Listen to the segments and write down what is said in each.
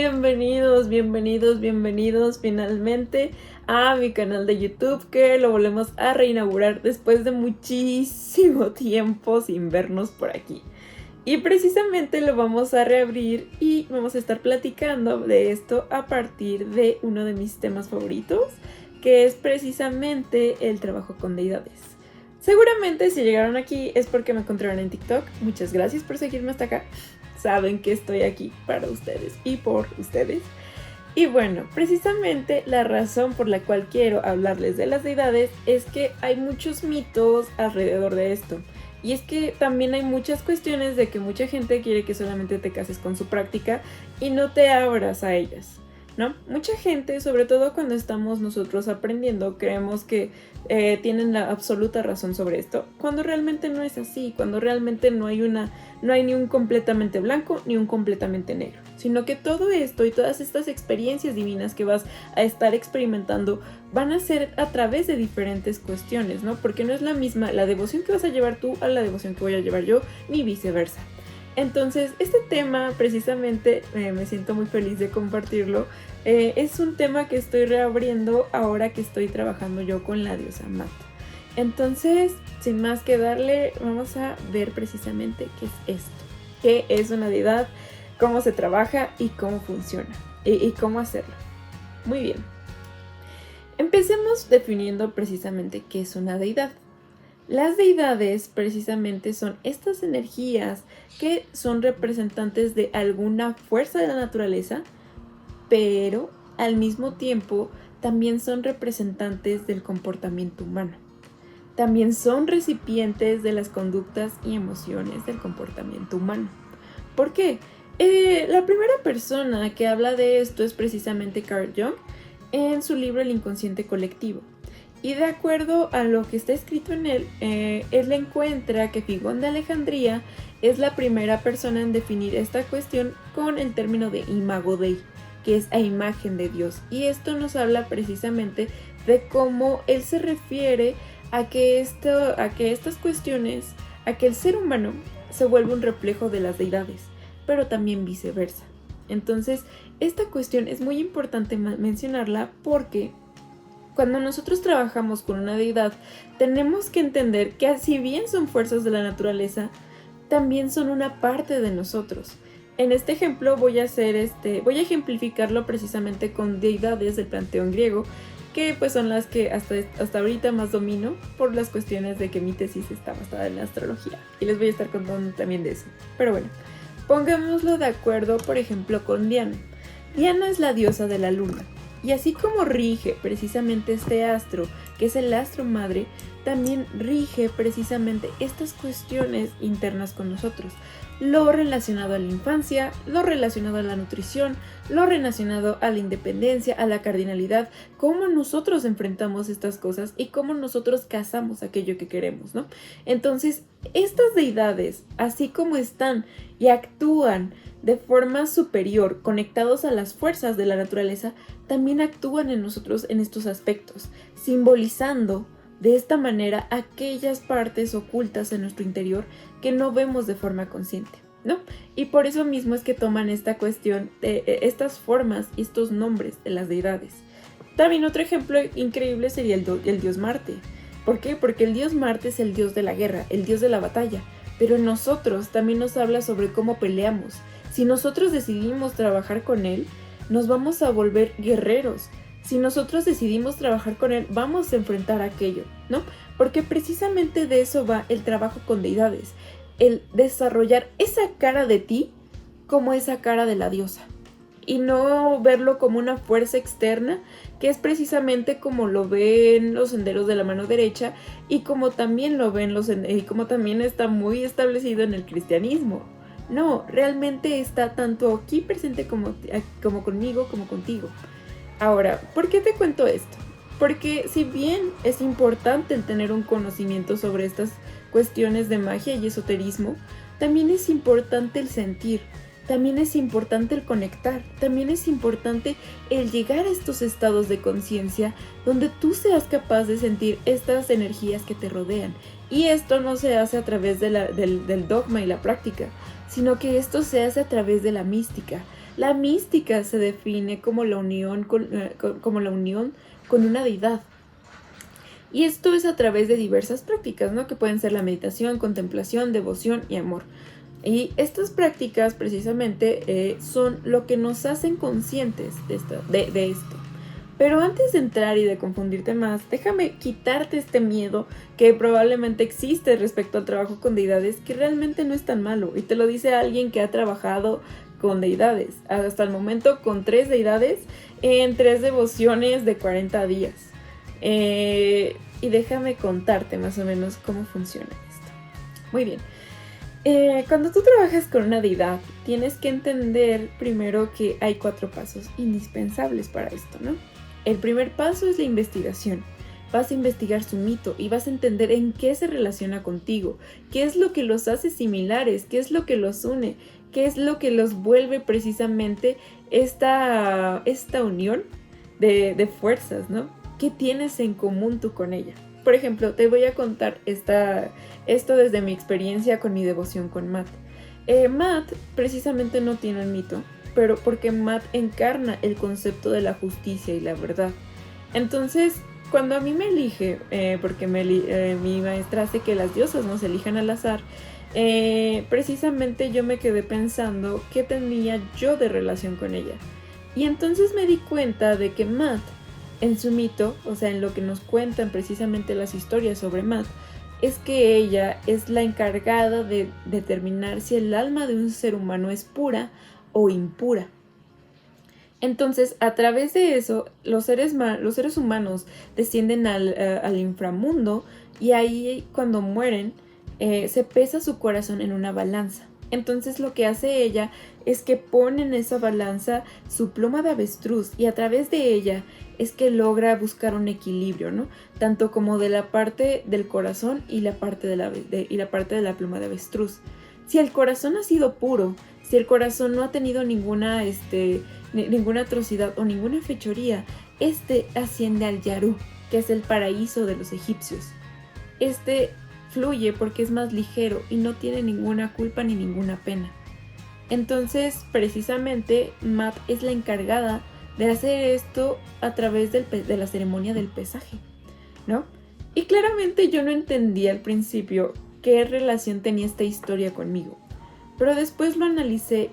Bienvenidos finalmente a mi canal de YouTube, que lo volvemos a reinaugurar después de muchísimo tiempo sin vernos por aquí. Y precisamente lo vamos a reabrir y vamos a estar platicando de esto a partir de uno de mis temas favoritos, que es precisamente el trabajo con deidades. Seguramente si llegaron aquí es porque me encontraron en TikTok. Muchas gracias por seguirme hasta acá. Saben que estoy aquí para ustedes y por ustedes. Y bueno, precisamente la razón por la cual quiero hablarles de las deidades es que hay muchos mitos alrededor de esto. Y es que también hay muchas cuestiones de que mucha gente quiere que solamente te cases con su práctica y no te abras a ellas, ¿no? Mucha gente, sobre todo cuando estamos nosotros aprendiendo, creemos que tienen la absoluta razón sobre esto, cuando realmente no es así, cuando realmente no hay ni un completamente blanco ni un completamente negro, sino que todo esto y todas estas experiencias divinas que vas a estar experimentando van a ser a través de diferentes cuestiones, ¿no? Porque no es la misma la devoción que vas a llevar tú a la devoción que voy a llevar yo, ni viceversa. Entonces, este tema precisamente me siento muy feliz de compartirlo. Es un tema que estoy reabriendo ahora que estoy trabajando yo con la diosa Mat. Entonces, sin más que darle, vamos a ver precisamente qué es esto. ¿Qué es una deidad? ¿Cómo se trabaja? ¿Y cómo funciona? ¿Y cómo hacerlo? Muy bien. Empecemos definiendo precisamente qué es una deidad. Las deidades precisamente son estas energías que son representantes de alguna fuerza de la naturaleza, pero al mismo tiempo también son representantes del comportamiento humano. También son recipientes de las conductas y emociones del comportamiento humano. ¿Por qué? La primera persona que habla de esto es precisamente Carl Jung en su libro El inconsciente colectivo. Y de acuerdo a lo que está escrito en él encuentra que Figón de Alejandría es la primera persona en definir esta cuestión con el término de imago Dei, que es a imagen de Dios. Y esto nos habla precisamente de cómo él se refiere a que estas cuestiones, a que el ser humano se vuelve un reflejo de las deidades, pero también viceversa. Entonces, esta cuestión es muy importante mencionarla porque cuando nosotros trabajamos con una deidad, tenemos que entender que si bien son fuerzas de la naturaleza, también son una parte de nosotros. En este ejemplo voy a ejemplificarlo precisamente con deidades del panteón griego, que pues son las que hasta ahorita más domino por las cuestiones de que mi tesis está basada en la astrología. Y les voy a estar contando también de eso. Pero bueno, pongámoslo de acuerdo, por ejemplo, con Diana. Diana es la diosa de la luna. Y así como rige precisamente este astro, que es el astro madre, también rige precisamente estas cuestiones internas con nosotros. Lo relacionado a la infancia, lo relacionado a la nutrición, lo relacionado a la independencia, a la cardinalidad, cómo nosotros enfrentamos estas cosas y cómo nosotros cazamos aquello que queremos, ¿no? Entonces, estas deidades, así como están y actúan de forma superior, conectados a las fuerzas de la naturaleza, también actúan en nosotros en estos aspectos, simbolizando de esta manera aquellas partes ocultas en nuestro interior que no vemos de forma consciente, ¿no? Y por eso mismo es que toman esta cuestión de estas formas y estos nombres de las deidades. También otro ejemplo increíble sería el dios Marte. ¿Por qué? Porque el dios Marte es el dios de la guerra, el dios de la batalla, pero en nosotros también nos habla sobre cómo peleamos. Si nosotros decidimos trabajar con él, nos vamos a volver guerreros. Si nosotros decidimos trabajar con él, vamos a enfrentar aquello, ¿no? Porque precisamente de eso va el trabajo con deidades. El desarrollar esa cara de ti como esa cara de la diosa. Y no verlo como una fuerza externa, que es precisamente como lo ven los senderos de la mano derecha y como también lo ven y como también está muy establecido en el cristianismo. No, realmente está tanto aquí presente como conmigo, como contigo. Ahora, ¿por qué te cuento esto? Porque si bien es importante el tener un conocimiento sobre estas cuestiones de magia y esoterismo, también es importante el sentir, también es importante el conectar, también es importante el llegar a estos estados de conciencia donde tú seas capaz de sentir estas energías que te rodean. Y esto no se hace a través del dogma y la práctica, sino que esto se hace a través de la mística, La mística se define como la unión con una deidad. Y esto es a través de diversas prácticas, ¿no? Que pueden ser la meditación, contemplación, devoción y amor. Y estas prácticas precisamente son lo que nos hacen conscientes de esto. Pero antes de entrar y de confundirte más, déjame quitarte este miedo que probablemente existe respecto al trabajo con deidades, que realmente no es tan malo. Y te lo dice alguien que ha trabajado con deidades. Hasta el momento con 3 deidades en 3 devociones de 40 días. Y déjame contarte más o menos cómo funciona esto. Muy bien. Cuando tú trabajas con una deidad, tienes que entender primero que hay 4 pasos indispensables para esto, ¿no? El primer paso es la investigación. Vas a investigar su mito y vas a entender en qué se relaciona contigo, qué es lo que los hace similares, qué es lo que los une, qué es lo que los vuelve precisamente esta unión de fuerzas, ¿no? ¿Qué tienes en común tú con ella? Por ejemplo, te voy a contar esto desde mi experiencia con mi devoción con Matt. Matt precisamente no tiene un mito, pero porque Matt encarna el concepto de la justicia y la verdad. Entonces, cuando a mí me elige, porque mi maestra hace que las diosas nos elijan al azar, precisamente yo me quedé pensando qué tenía yo de relación con ella. Y entonces me di cuenta de que Matt, en su mito, o sea, en lo que nos cuentan precisamente las historias sobre Matt, es que ella es la encargada de determinar si el alma de un ser humano es pura o impura. Entonces, a través de eso, los seres humanos descienden al inframundo y ahí cuando mueren se pesa su corazón en una balanza. Entonces lo que hace ella es que pone en esa balanza su pluma de avestruz y a través de ella es que logra buscar un equilibrio, ¿no? Tanto como de la parte del corazón y la parte de la pluma de avestruz. Si el corazón ha sido puro, si el corazón no ha tenido ninguna atrocidad o ninguna fechoría, asciende al Yarú, que es el paraíso de los egipcios. Fluye porque es más ligero y no tiene ninguna culpa ni ninguna pena. Entonces, precisamente, Matt es la encargada de hacer esto a través de la ceremonia del pesaje, ¿no? Y claramente yo no entendía al principio qué relación tenía esta historia conmigo. Pero después lo analicé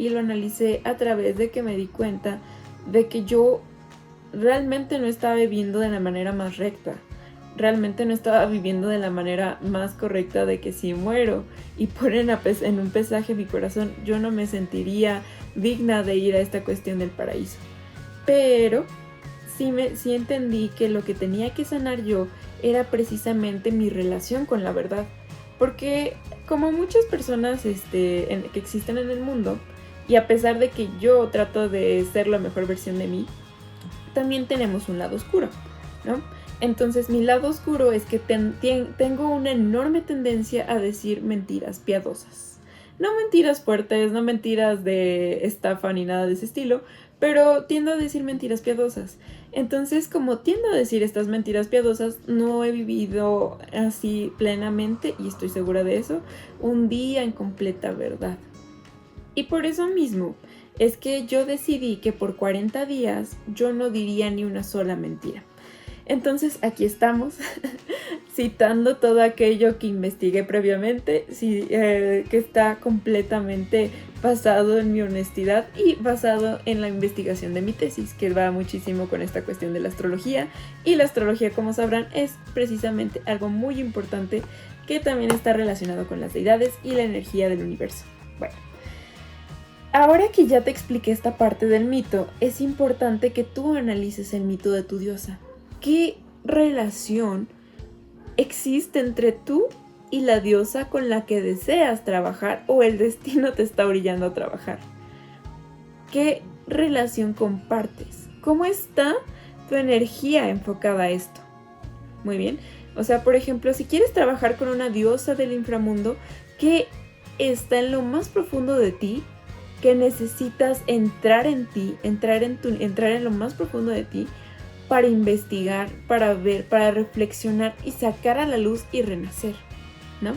a través de que me di cuenta de que yo realmente no estaba viviendo de la manera más recta. Realmente no estaba viviendo de la manera más correcta, de que si muero y ponen en un pesaje mi corazón, yo no me sentiría digna de ir a esta cuestión del paraíso. Pero sí entendí que lo que tenía que sanar yo era precisamente mi relación con la verdad. Porque como muchas personas que existen en el mundo, y a pesar de que yo trato de ser la mejor versión de mí, también tenemos un lado oscuro, ¿no? Entonces mi lado oscuro es que tengo una enorme tendencia a decir mentiras piadosas. No mentiras fuertes, no mentiras de estafa ni nada de ese estilo, pero tiendo a decir mentiras piadosas. Entonces, como tiendo a decir estas mentiras piadosas, no he vivido así plenamente, y estoy segura de eso, un día en completa verdad. Y por eso mismo es que yo decidí que por 40 días yo no diría ni una sola mentira. Entonces aquí estamos, citando todo aquello que investigué previamente, que está completamente basado en mi honestidad y basado en la investigación de mi tesis, que va muchísimo con esta cuestión de la astrología. Y la astrología, como sabrán, es precisamente algo muy importante que también está relacionado con las deidades y la energía del universo. Bueno, ahora que ya te expliqué esta parte del mito, es importante que tú analices el mito de tu diosa. ¿Qué relación existe entre tú y la diosa con la que deseas trabajar o el destino te está orillando a trabajar? ¿Qué relación compartes? ¿Cómo está tu energía enfocada a esto? Muy bien. O sea, por ejemplo, si quieres trabajar con una diosa del inframundo, ¿qué está en lo más profundo de ti? Que necesitas entrar en ti, entrar en lo más profundo de ti, para investigar, para ver, para reflexionar y sacar a la luz y renacer, ¿no?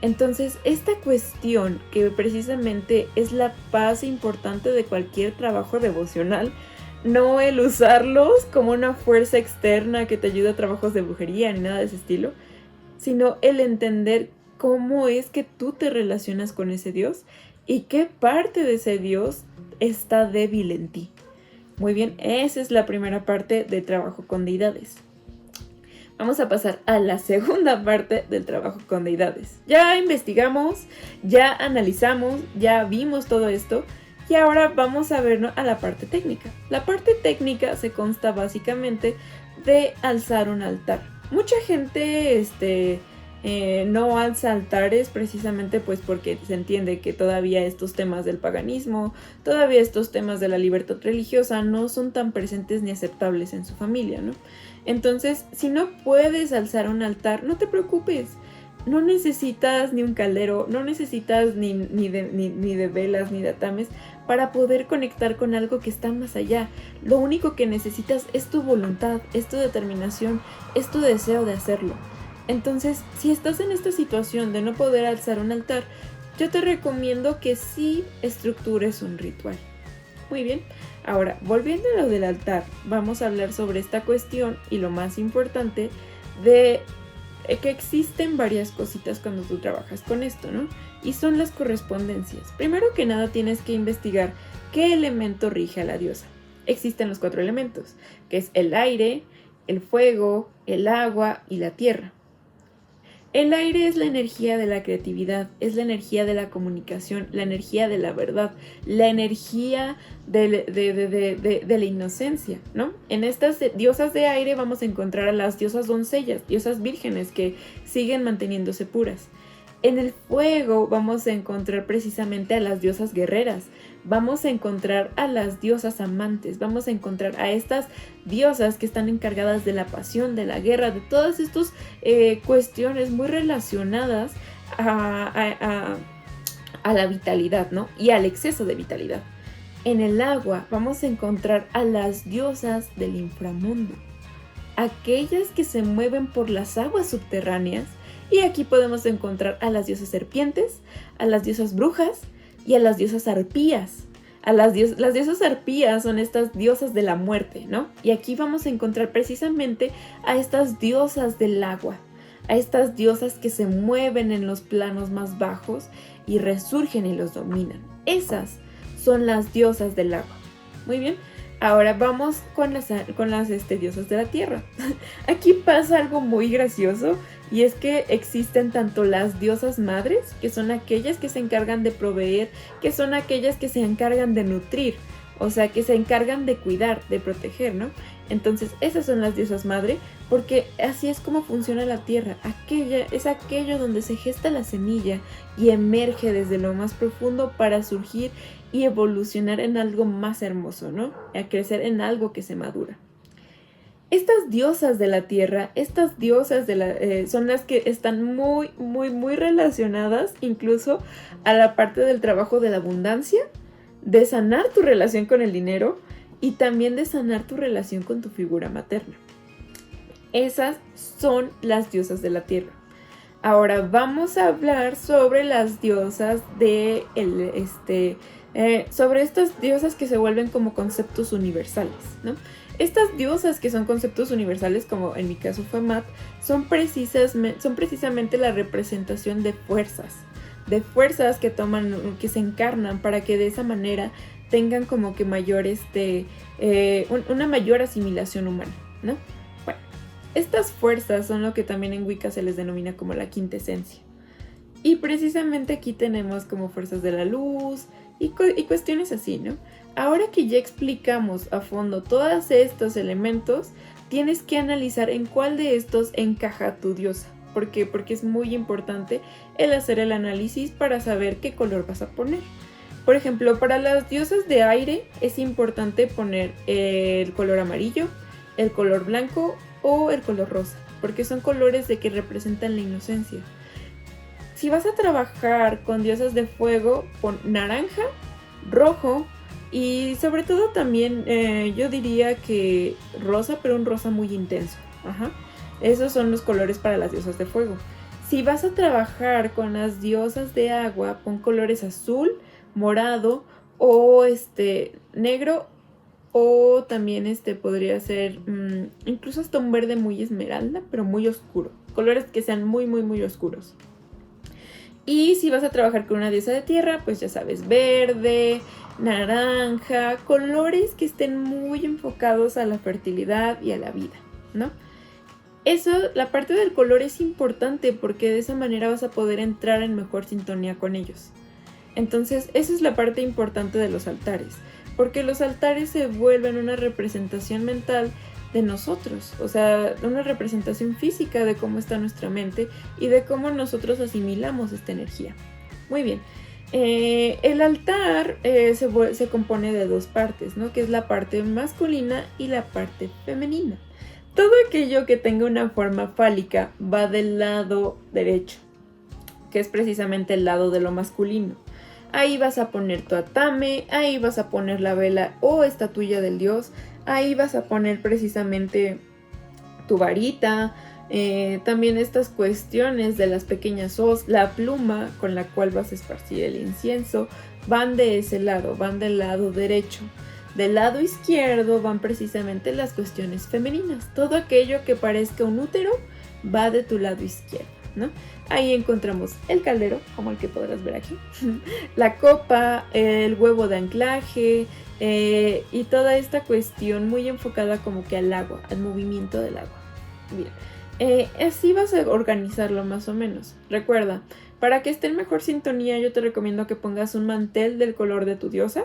Entonces, esta cuestión, que precisamente es la base importante de cualquier trabajo devocional, no el usarlos como una fuerza externa que te ayuda a trabajos de brujería ni nada de ese estilo, sino el entender cómo es que tú te relacionas con ese Dios y qué parte de ese Dios está débil en ti. Muy bien, esa es la primera parte del trabajo con deidades. Vamos a pasar a la segunda parte del trabajo con deidades. Ya investigamos, ya analizamos, ya vimos todo esto y ahora vamos a ver a la parte técnica. La parte técnica se consta básicamente de alzar un altar. Mucha gente no alza altares precisamente pues porque se entiende que todavía estos temas del paganismo, todavía estos temas de la libertad religiosa no son tan presentes ni aceptables en su familia, ¿no? Entonces, si no puedes alzar un altar, no te preocupes. No necesitas ni un caldero, no necesitas ni de velas, ni de atames para poder conectar con algo que está más allá. Lo único que necesitas es tu voluntad, es tu determinación, es tu deseo de hacerlo. Entonces, si estás en esta situación de no poder alzar un altar, yo te recomiendo que sí estructures un ritual. Muy bien, ahora, volviendo a lo del altar, vamos a hablar sobre esta cuestión y lo más importante de que existen varias cositas cuando tú trabajas con esto, ¿no? Y son las correspondencias. Primero que nada tienes que investigar qué elemento rige a la diosa. Existen los 4 elementos, que es el aire, el fuego, el agua y la tierra. El aire es la energía de la creatividad, es la energía de la comunicación, la energía de la verdad, la energía de la inocencia, ¿no? En estas diosas de aire vamos a encontrar a las diosas doncellas, diosas vírgenes que siguen manteniéndose puras. En el fuego vamos a encontrar precisamente a las diosas guerreras, vamos a encontrar a las diosas amantes, vamos a encontrar a estas diosas que están encargadas de la pasión, de la guerra, de todas estas cuestiones muy relacionadas a la vitalidad, ¿no? Y al exceso de vitalidad. En el agua vamos a encontrar a las diosas del inframundo, aquellas que se mueven por las aguas subterráneas. Y aquí podemos encontrar a las diosas serpientes, a las diosas brujas y a las diosas arpías. Las diosas arpías son estas diosas de la muerte, ¿no? Y aquí vamos a encontrar precisamente a estas diosas del agua, a estas diosas que se mueven en los planos más bajos y resurgen y los dominan. Esas son las diosas del agua. Muy bien. Ahora vamos con las diosas de la tierra. Aquí pasa algo muy gracioso y es que existen tanto las diosas madres, que son aquellas que se encargan de proveer, que son aquellas que se encargan de nutrir, o sea, que se encargan de cuidar, de proteger, ¿no? Entonces, esas son las diosas madre, porque así es como funciona la tierra. Es aquello donde se gesta la semilla y emerge desde lo más profundo para surgir y evolucionar en algo más hermoso, ¿no? A crecer en algo que se madura. Estas diosas de la tierra, estas diosas son las que están muy, muy, muy relacionadas incluso a la parte del trabajo de la abundancia, de sanar tu relación con el dinero y también de sanar tu relación con tu figura materna. Esas son las diosas de la tierra. Ahora vamos a hablar sobre las diosas sobre estas diosas que se vuelven como conceptos universales, ¿no? Estas diosas que son conceptos universales, como en mi caso fue Mat, son precisamente la representación de fuerzas que se encarnan para que de esa manera tengan como que una mayor asimilación humana, ¿no? Bueno, estas fuerzas son lo que también en Wicca se les denomina como la quinta esencia. Y precisamente aquí tenemos como fuerzas de la luz y cuestiones así, ¿no? Ahora que ya explicamos a fondo todos estos elementos, tienes que analizar en cuál de estos encaja tu diosa. ¿Por qué? Porque es muy importante el hacer el análisis para saber qué color vas a poner. Por ejemplo, para las diosas de aire es importante poner el color amarillo, el color blanco o el color rosa, porque son colores que representan la inocencia. Si vas a trabajar con diosas de fuego, pon naranja, rojo y sobre todo también yo diría que rosa, pero un rosa muy intenso. Ajá. Esos son los colores para las diosas de fuego. Si vas a trabajar con las diosas de agua, pon colores azul, morado o negro, o también podría ser incluso hasta un verde muy esmeralda, pero muy oscuro. Colores que sean muy, muy, muy oscuros. Y si vas a trabajar con una diosa de tierra, pues ya sabes, verde, naranja, colores que estén muy enfocados a la fertilidad y a la vida, ¿no? Eso, la parte del color es importante porque de esa manera vas a poder entrar en mejor sintonía con ellos. Entonces, esa es la parte importante de los altares, porque los altares se vuelven una representación mental de nosotros, o sea, una representación física de cómo está nuestra mente y de cómo nosotros asimilamos esta energía. Muy bien, el altar se compone de dos partes, ¿no? Que es la parte masculina y la parte femenina. Todo aquello que tenga una forma fálica va del lado derecho, que es precisamente el lado de lo masculino. Ahí vas a poner tu atame, ahí vas a poner la vela o estatuilla del dios, ahí vas a poner precisamente tu varita, también estas cuestiones de las pequeñas hoz, la pluma con la cual vas a esparcir el incienso, van de ese lado, van del lado derecho. Del lado izquierdo van precisamente las cuestiones femeninas. Todo aquello que parezca un útero va de tu lado izquierdo, ¿no? Ahí encontramos el caldero, como el que podrás ver aquí, la copa, el huevo de anclaje y toda esta cuestión muy enfocada como que al agua, al movimiento del agua. Bien, así vas a organizarlo más o menos. Recuerda, para que esté en mejor sintonía yo te recomiendo que pongas un mantel del color de tu diosa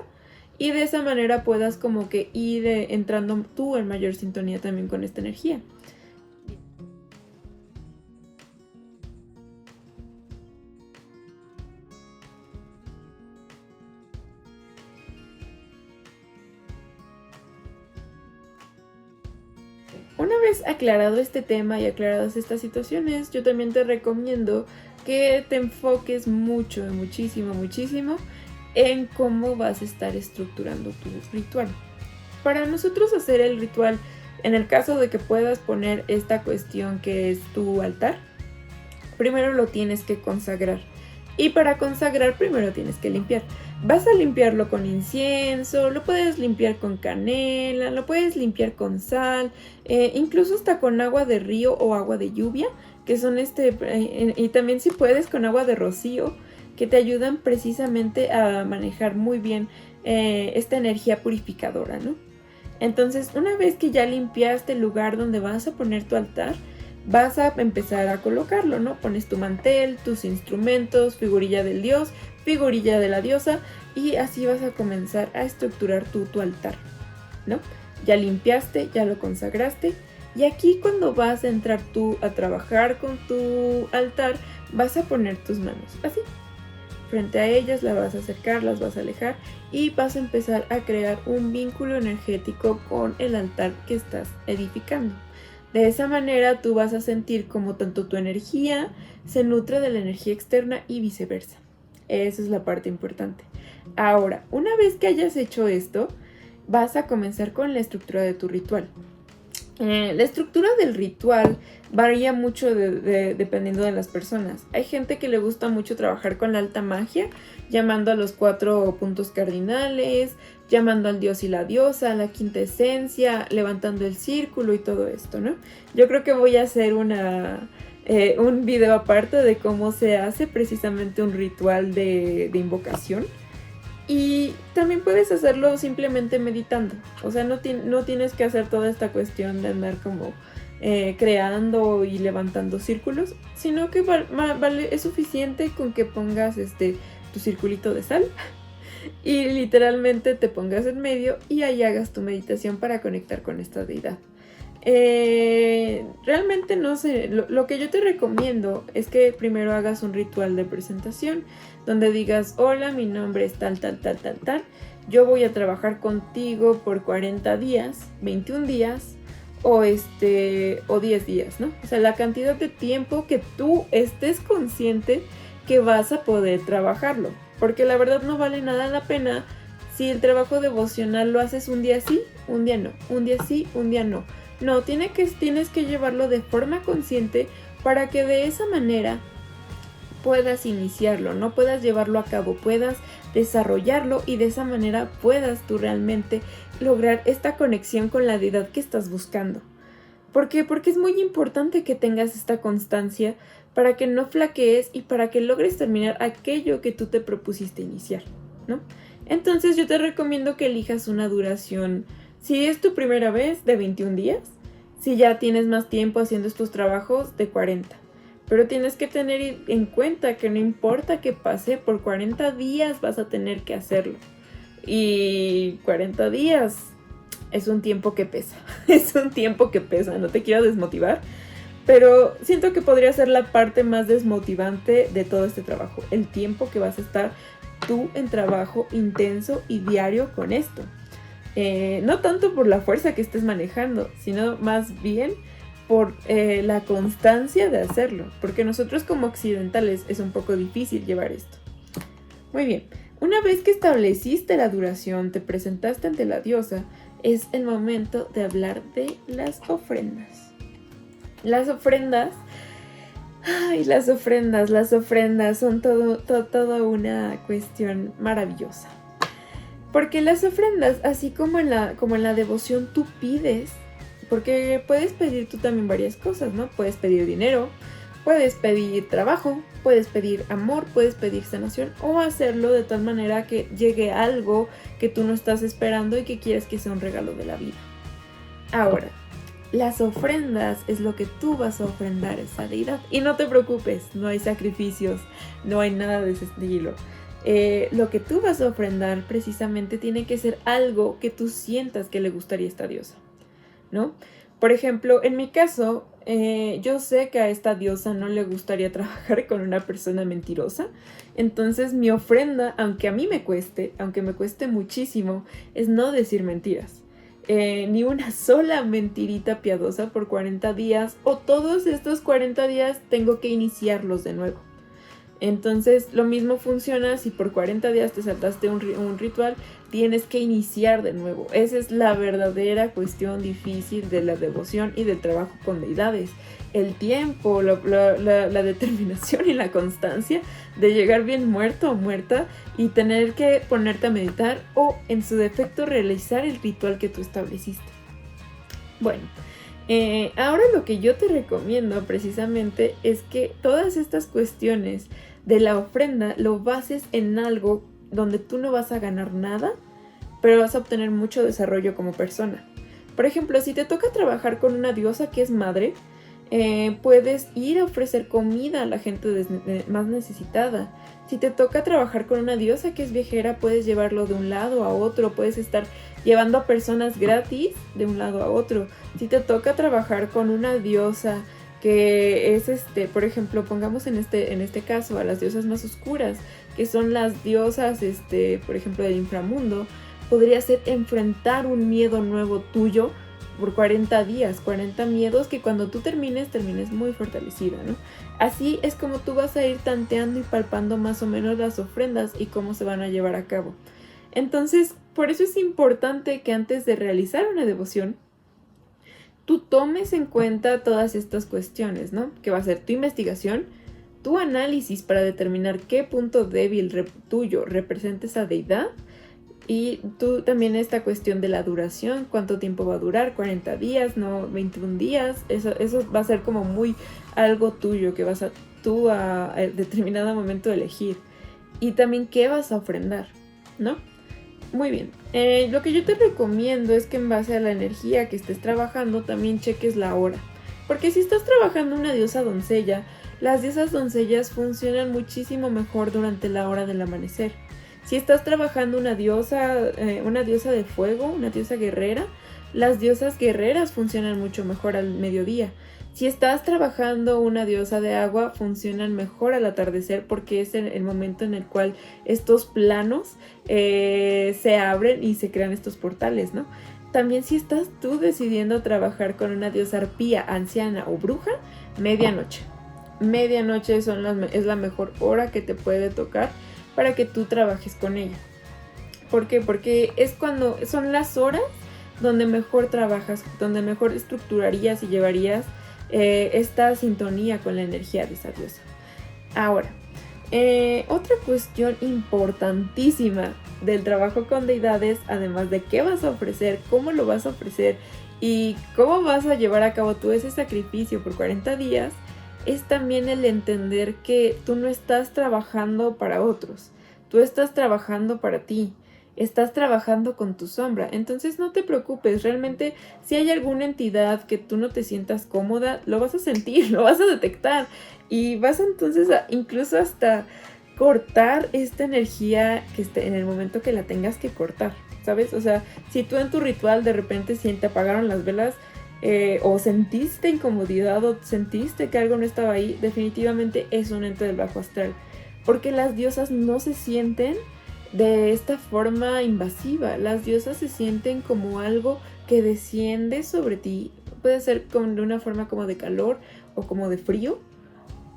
y de esa manera puedas como que ir entrando tú en mayor sintonía también con esta energía. Una vez aclarado este tema y aclaradas estas situaciones, yo también te recomiendo que te enfoques mucho, muchísimo, muchísimo en cómo vas a estar estructurando tu ritual. Para nosotros hacer el ritual, en el caso de que puedas poner esta cuestión que es tu altar, primero lo tienes que consagrar. Y para consagrar primero tienes que limpiar. Vas a limpiarlo con incienso, lo puedes limpiar con canela, lo puedes limpiar con sal, incluso hasta con agua de río o agua de lluvia, que son y también si puedes con agua de rocío, que te ayudan precisamente a manejar muy bien esta energía purificadora, ¿no? Entonces, una vez que ya limpiaste el lugar donde vas a poner tu altar, vas a empezar a colocarlo, ¿no? Pones tu mantel, tus instrumentos, figurilla del dios, figurilla de la diosa y así vas a comenzar a estructurar tu altar, ¿no? Ya limpiaste, ya lo consagraste y aquí cuando vas a entrar tú a trabajar con tu altar, vas a poner tus manos así. Frente a ellas las vas a acercar, las vas a alejar y vas a empezar a crear un vínculo energético con el altar que estás edificando. De esa manera tú vas a sentir como tanto tu energía se nutre de la energía externa y viceversa. Esa es la parte importante. Ahora, una vez que hayas hecho esto, vas a comenzar con la estructura de tu ritual. La estructura del ritual varía mucho dependiendo de las personas. Hay gente que le gusta mucho trabajar con la alta magia, llamando a los 4 puntos cardinales, llamando al dios y la diosa, la quinta esencia, levantando el círculo y todo esto, ¿no? Yo creo que voy a hacer un video aparte de cómo se hace precisamente un ritual de invocación. Y también puedes hacerlo simplemente meditando. O sea, no tienes que hacer toda esta cuestión de andar como creando y levantando círculos, sino que es suficiente con que pongas tu circulito de sal y literalmente te pongas en medio y ahí hagas tu meditación para conectar con esta deidad. Realmente no sé, lo que yo te recomiendo es que primero hagas un ritual de presentación donde digas: hola, mi nombre es tal, tal, tal, tal, tal, yo voy a trabajar contigo por 40 días, 21 días o 10 días, ¿no? O sea, la cantidad de tiempo que tú estés consciente que vas a poder trabajarlo, porque la verdad no vale nada la pena si el trabajo devocional lo haces un día sí, un día no, un día sí, un día no. No, tienes que llevarlo de forma consciente para que de esa manera puedas iniciarlo, no puedas llevarlo a cabo, puedas desarrollarlo y de esa manera puedas tú realmente lograr esta conexión con la deidad que estás buscando. ¿Por qué? Porque es muy importante que tengas esta constancia para que no flaquees y para que logres terminar aquello que tú te propusiste iniciar, ¿no? Entonces yo te recomiendo que elijas una duración, si es tu primera vez, de 21 días, si ya tienes más tiempo haciendo estos trabajos, de 40. Pero tienes que tener en cuenta que no importa que pase, por 40 días vas a tener que hacerlo. Y 40 días es un tiempo que pesa, es un tiempo que pesa, no te quiero desmotivar, pero siento que podría ser la parte más desmotivante de todo este trabajo, el tiempo que vas a estar tú en trabajo intenso y diario con esto. No tanto por la fuerza que estés manejando, sino más bien por la constancia de hacerlo, porque nosotros como occidentales es un poco difícil llevar esto. Muy bien, una vez que estableciste la duración, te presentaste ante la diosa, es el momento de hablar de las ofrendas. Las ofrendas son toda una cuestión maravillosa. Porque las ofrendas, así como en la devoción tú pides, porque puedes pedir tú también varias cosas, ¿no? Puedes pedir dinero, puedes pedir trabajo, puedes pedir amor, puedes pedir sanación o hacerlo de tal manera que llegue algo que tú no estás esperando y que quieres que sea un regalo de la vida. Ahora, las ofrendas es lo que tú vas a ofrendar a esa deidad. Y no te preocupes, no hay sacrificios, no hay nada de ese estilo. Lo que tú vas a ofrendar precisamente tiene que ser algo que tú sientas que le gustaría a esta diosa, ¿no? Por ejemplo, en mi caso, yo sé que a esta diosa no le gustaría trabajar con una persona mentirosa. Entonces mi ofrenda, aunque me cueste muchísimo, es no decir mentiras. Ni una sola mentirita piadosa por 40 días o todos estos 40 días tengo que iniciarlos de nuevo. Entonces lo mismo funciona si por 40 días te saltaste un ritual, tienes que iniciar de nuevo. Esa es la verdadera cuestión difícil de la devoción y del trabajo con deidades. El tiempo, la determinación y la constancia de llegar bien muerto o muerta y tener que ponerte a meditar o en su defecto realizar el ritual que tú estableciste. Bueno, ahora lo que yo te recomiendo precisamente es que todas estas cuestiones de la ofrenda lo bases en algo donde tú no vas a ganar nada, pero vas a obtener mucho desarrollo como persona. Por ejemplo, si te toca trabajar con una diosa que es madre, puedes ir a ofrecer comida a la gente más necesitada. Si te toca trabajar con una diosa que es viajera, puedes llevarlo de un lado a otro, puedes estar llevando a personas gratis de un lado a otro. Si te toca trabajar con una diosa que es por ejemplo, pongamos en este caso a las diosas más oscuras, que son las diosas por ejemplo del inframundo, podría ser enfrentar un miedo nuevo tuyo por 40 días, 40 miedos que cuando tú termines muy fortalecida, ¿no? Así es como tú vas a ir tanteando y palpando más o menos las ofrendas y cómo se van a llevar a cabo. Entonces, por eso es importante que antes de realizar una devoción, tú tomes en cuenta todas estas cuestiones, ¿no? Que va a ser tu investigación, tu análisis para determinar qué punto débil tuyo representa esa deidad. Y tú también esta cuestión de la duración, cuánto tiempo va a durar, 40 días, no 21 días, eso va a ser como muy algo tuyo que vas a tú a determinado momento elegir. Y también qué vas a ofrendar, ¿no? Muy bien, lo que yo te recomiendo es que en base a la energía que estés trabajando también cheques la hora. Porque si estás trabajando una diosa doncella, las diosas doncellas funcionan muchísimo mejor durante la hora del amanecer. Si estás trabajando una diosa de fuego, una diosa guerrera, las diosas guerreras funcionan mucho mejor al mediodía. Si estás trabajando una diosa de agua, funcionan mejor al atardecer porque es el momento en el cual estos planos se abren y se crean estos portales, ¿no? También si estás tú decidiendo trabajar con una diosa arpía, anciana o bruja, medianoche. Medianoche es la mejor hora que te puede tocar para que tú trabajes con ella. ¿Por qué? Porque es cuando son las horas donde mejor trabajas, donde mejor estructurarías y llevarías esta sintonía con la energía de esa diosa. Ahora, Otra cuestión importantísima del trabajo con deidades, además de qué vas a ofrecer, cómo lo vas a ofrecer y cómo vas a llevar a cabo tú ese sacrificio por 40 días, es también el entender que tú no estás trabajando para otros, tú estás trabajando para ti. Estás trabajando con tu sombra, entonces no te preocupes, realmente si hay alguna entidad que tú no te sientas cómoda, lo vas a sentir, lo vas a detectar y vas entonces a incluso hasta cortar esta energía que esté en el momento que la tengas que cortar, ¿sabes? O sea, si tú en tu ritual de repente si te apagaron las velas o sentiste incomodidad o sentiste que algo no estaba ahí, definitivamente es un ente del bajo astral, porque las diosas no se sienten de esta forma invasiva. Las diosas se sienten como algo que desciende sobre ti. Puede ser de una forma como de calor o como de frío.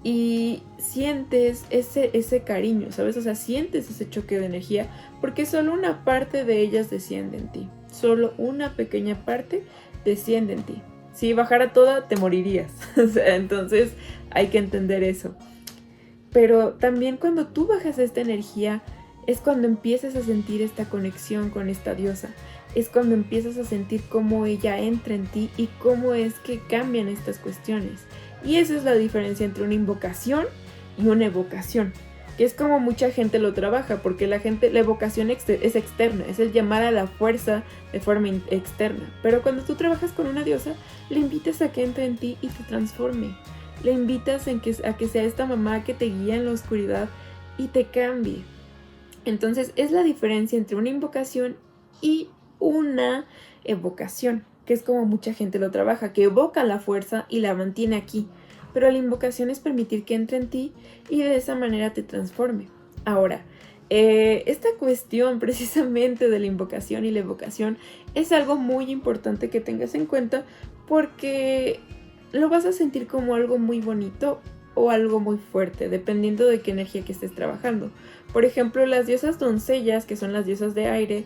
Y sientes ese cariño, ¿sabes? O sea, sientes ese choque de energía porque solo una parte de ellas desciende en ti. Solo una pequeña parte desciende en ti. Si bajara toda, te morirías. O sea, entonces hay que entender eso. Pero también cuando tú bajas esta energía, es cuando empiezas a sentir esta conexión con esta diosa. Es cuando empiezas a sentir cómo ella entra en ti y cómo es que cambian estas cuestiones. Y esa es la diferencia entre una invocación y una evocación, que es como mucha gente lo trabaja, porque la evocación es externa, es el llamar a la fuerza de forma externa. Pero cuando tú trabajas con una diosa, le invitas a que entre en ti y te transforme. Le invitas a que sea esta mamá que te guía en la oscuridad y te cambie. Entonces es la diferencia entre una invocación y una evocación, que es como mucha gente lo trabaja, que evoca la fuerza y la mantiene aquí. Pero la invocación es permitir que entre en ti y de esa manera te transforme. Ahora, esta cuestión precisamente de la invocación y la evocación es algo muy importante que tengas en cuenta porque lo vas a sentir como algo muy bonito o algo muy fuerte, dependiendo de qué energía que estés trabajando. Por ejemplo, las diosas doncellas, que son las diosas de aire,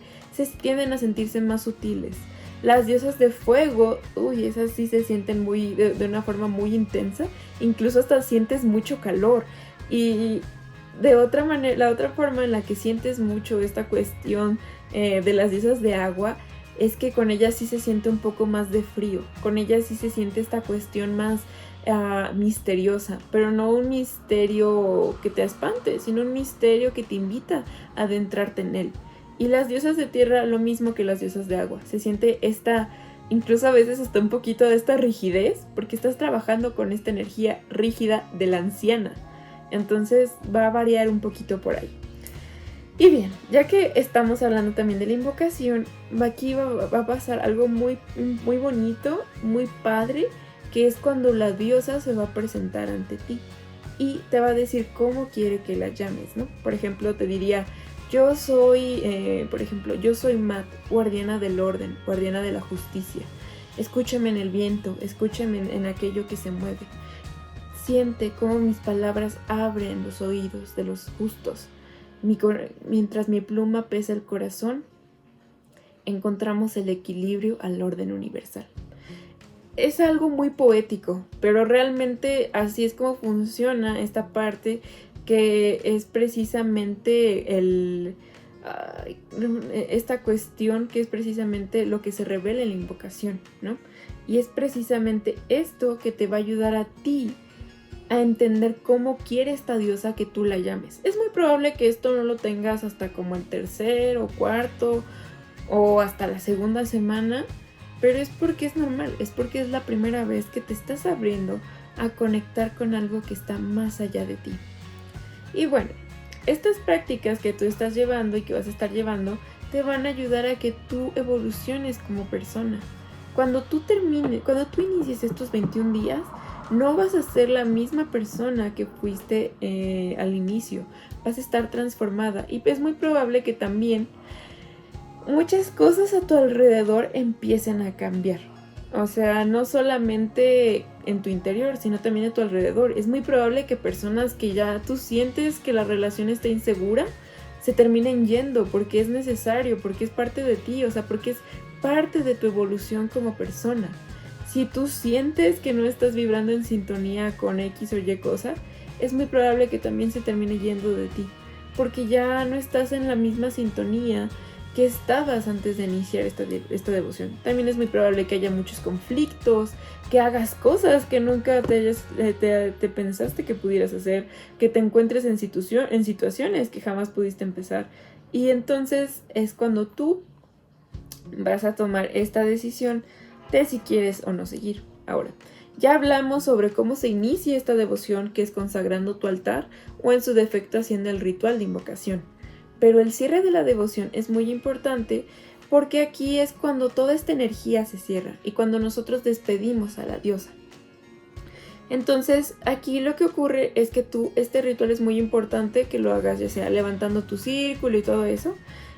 tienden a sentirse más sutiles. Las diosas de fuego, esas sí se sienten de una forma muy intensa, incluso hasta sientes mucho calor. Y de otra manera, la otra forma en la que sientes mucho esta cuestión de las diosas de agua es que con ellas sí se siente un poco más de frío, con ellas sí se siente esta cuestión más misteriosa, pero no un misterio que te espante, sino un misterio que te invita a adentrarte en él. Y las diosas de tierra, lo mismo que las diosas de agua, se siente incluso a veces hasta un poquito de esta rigidez, porque estás trabajando con esta energía rígida de la anciana, entonces va a variar un poquito por ahí. Y bien, ya que estamos hablando también de la invocación, aquí va a pasar algo muy, muy bonito, muy padre, que es cuando la diosa se va a presentar ante ti y te va a decir cómo quiere que la llames, ¿no? Por ejemplo, te diría, yo soy Mat, guardiana del orden, guardiana de la justicia. Escúchame en el viento, escúchame en aquello que se mueve. Siente cómo mis palabras abren los oídos de los justos. Mientras mi pluma pesa el corazón, encontramos el equilibrio al orden universal. Es algo muy poético, pero realmente así es como funciona esta parte, que es precisamente esta cuestión que es precisamente lo que se revela en la invocación, ¿no? Y es precisamente esto que te va a ayudar a ti a entender cómo quiere esta diosa que tú la llames. Es muy probable que esto no lo tengas hasta como el tercer o cuarto o hasta la segunda semana, pero es porque es normal, es porque es la primera vez que te estás abriendo a conectar con algo que está más allá de ti. Y bueno, estas prácticas que tú estás llevando y que vas a estar llevando te van a ayudar a que tú evoluciones como persona. Cuando tú inicies estos 21 días, no vas a ser la misma persona que fuiste al inicio. Vas a estar transformada y es muy probable que también muchas cosas a tu alrededor empiecen a cambiar. O sea, no solamente en tu interior, sino también a tu alrededor. Es muy probable que personas que ya tú sientes que la relación está insegura, se terminen yendo porque es necesario, porque es parte de ti, o sea, porque es parte de tu evolución como persona. Si tú sientes que no estás vibrando en sintonía con X o Y cosa, es muy probable que también se termine yendo de ti, porque ya no estás en la misma sintonía que estabas antes de iniciar esta devoción. También es muy probable que haya muchos conflictos, que hagas cosas que nunca te pensaste que pudieras hacer, que te encuentres en situaciones que jamás pudiste empezar. Y entonces es cuando tú vas a tomar esta decisión de si quieres o no seguir. Ahora, ya hablamos sobre cómo se inicia esta devoción, que es consagrando tu altar o en su defecto haciendo el ritual de invocación. Pero el cierre de la devoción es muy importante porque aquí es cuando toda esta energía se cierra y cuando nosotros despedimos a la diosa. Entonces aquí lo que ocurre es que este ritual es muy importante que lo hagas ya sea levantando tu círculo y todo eso.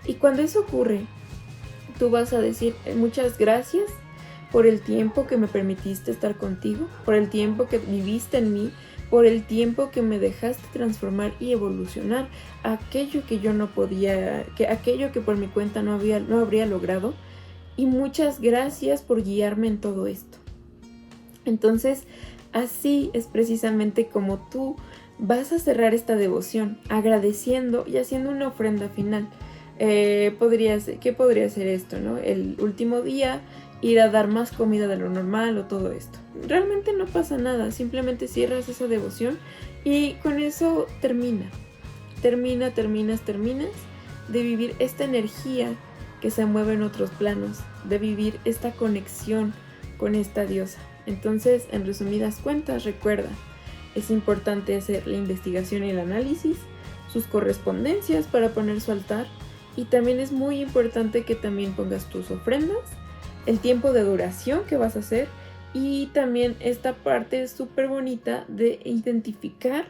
Y cuando eso ocurre, tú vas a decir muchas gracias por el tiempo que me permitiste estar contigo, por el tiempo que viviste en mí, por el tiempo que me dejaste transformar y evolucionar aquello que yo no podía, aquello que por mi cuenta no habría logrado. Y muchas gracias por guiarme en todo esto. Entonces, así es precisamente como tú vas a cerrar esta devoción, agradeciendo y haciendo una ofrenda final. ¿Qué podría ser esto, no? El último día, ir a dar más comida de lo normal o todo esto. Realmente no pasa nada, simplemente cierras esa devoción y con eso terminas de vivir esta energía que se mueve en otros planos, de vivir esta conexión con esta diosa. Entonces, en resumidas cuentas, recuerda, es importante hacer la investigación y el análisis, sus correspondencias para poner su altar, y también es muy importante que también pongas tus ofrendas, el tiempo de duración que vas a hacer y también esta parte súper bonita de identificar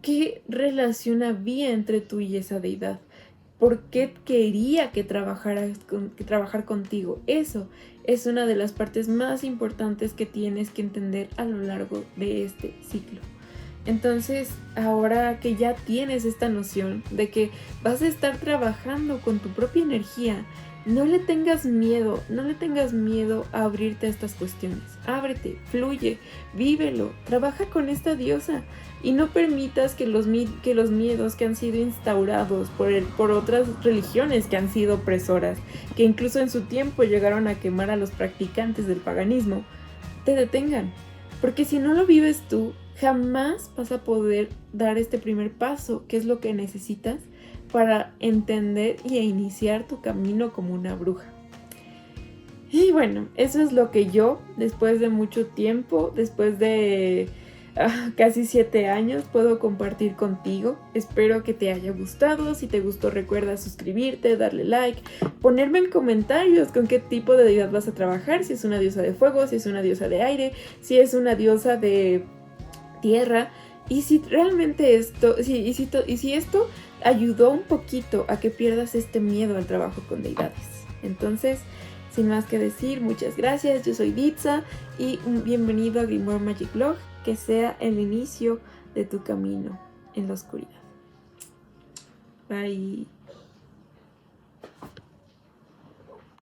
qué relación había entre tú y esa deidad. ¿Por qué quería que trabajar contigo? Eso es una de las partes más importantes que tienes que entender a lo largo de este ciclo. Entonces, ahora que ya tienes esta noción de que vas a estar trabajando con tu propia energía, no le tengas miedo a abrirte a estas cuestiones. Ábrete, fluye, vívelo, trabaja con esta diosa y no permitas que los miedos que han sido instaurados por otras religiones que han sido opresoras, que incluso en su tiempo llegaron a quemar a los practicantes del paganismo, te detengan. Porque si no lo vives tú, jamás vas a poder dar este primer paso, que es lo que necesitas para entender y iniciar tu camino como una bruja. Y bueno, eso es lo que yo, después de mucho tiempo, después de casi 7 años, puedo compartir contigo. Espero que te haya gustado. Si te gustó, recuerda suscribirte, darle like, ponerme en comentarios con qué tipo de deidad vas a trabajar, si es una diosa de fuego, si es una diosa de aire, si es una diosa de tierra, y si realmente si esto ayudó un poquito a que pierdas este miedo al trabajo con deidades. Entonces, sin más que decir, muchas gracias. Yo soy Ditza y bienvenido a Grimoire Magic Log, que sea el inicio de tu camino en la oscuridad. Bye.